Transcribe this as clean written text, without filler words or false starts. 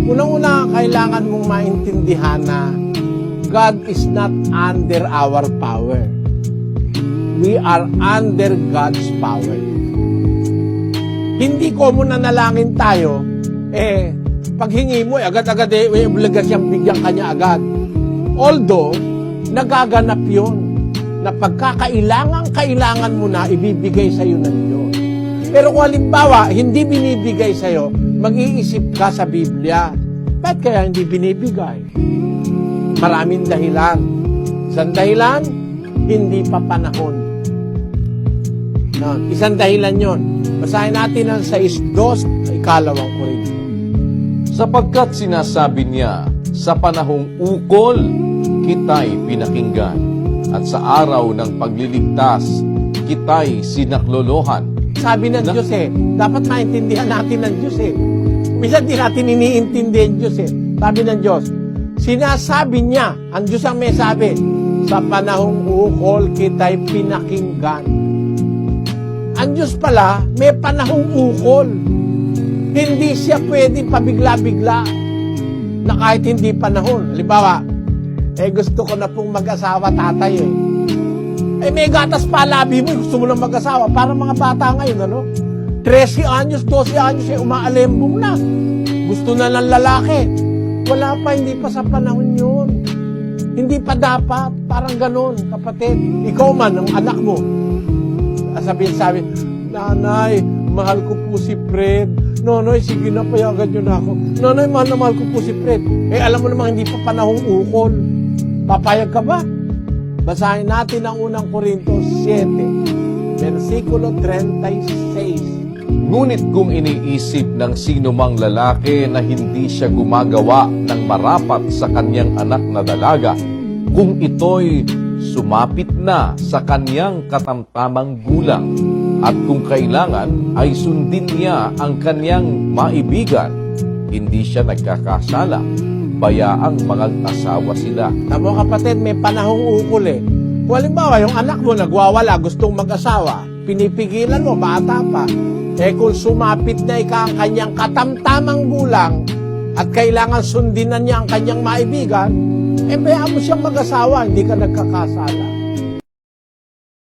Unang-una, kailangan mong maintindihan na God is not under our power. We are under God's power. Hindi ko muna nalangin tayo, paghingi mo, agad-agad may obligasyang bigyan kanya agad. Although, nagaganap yun na pagkakailangan mo na ibibigay sa'yo ng Diyos. Pero kung halimbawa, hindi binibigay sa'yo, mag-iisip ka sa Biblia. Bakit kaya hindi binibigay? Maraming dahilan. Isang dahilan, hindi pa panahon. Isang dahilan yon. Basahin natin ang 6:2, ikalawang Korinto. Sapagkat sinasabi niya, sa panahong ukol, kita'y pinakinggan, at sa araw ng pagliligtas, kita'y sinaklolohan. Sabi ng Diyos dapat maintindihan natin ng Diyos Minsan di natin iniintindihan Diyos Sabi ng Diyos, sinasabi niya, ang Diyos ang may sabi, sa panahong ukol kita'y pinakinggan. Ang Diyos pala, may panahong ukol. Hindi siya pwede pabigla-bigla na kahit hindi panahon. Halimbawa, gusto ko na pong mag-asawa, tatay may gatas pa labi mo, gusto mo na mag-asawa. Para mga bata ngayon, 13 anyos, 12 anyos, umaalembong na. Gusto na ng lalaki. Wala pa, hindi pa sa panahon yun. Hindi pa dapat, parang ganon, kapatid. Ikaw man, ang anak mo, sabi, nanay, mahal ko po si Fred. Nonoy, sige na, payagan nyo na ako. Nonoy, mahal na mahal ko po si Fred. Alam mo namang hindi pa panahong ukol. Papayag ka ba? Basahin natin ang unang Korinto 7, versikulo 36. Ngunit kung iniisip ng sino mang lalaki na hindi siya gumagawa ng marapat sa kanyang anak na dalaga, kung ito'y sumapit na sa kanyang katamtamang gulang, at kung kailangan ay sundin niya ang kanyang maibigan, hindi siya nagkakasala. Bayaang mag-asawa sila. Tamo kapatid, may panahong ukol Kung halimbawa, yung anak mo nagwawala, gustong mag-asawa, pinipigilan mo, bata pa. Kung sumapit na ang kanyang katamtamang gulang at kailangan sundin na niya ang kanyang maibigan, bayaan mo siyang mag-asawa, hindi ka nagkakasala.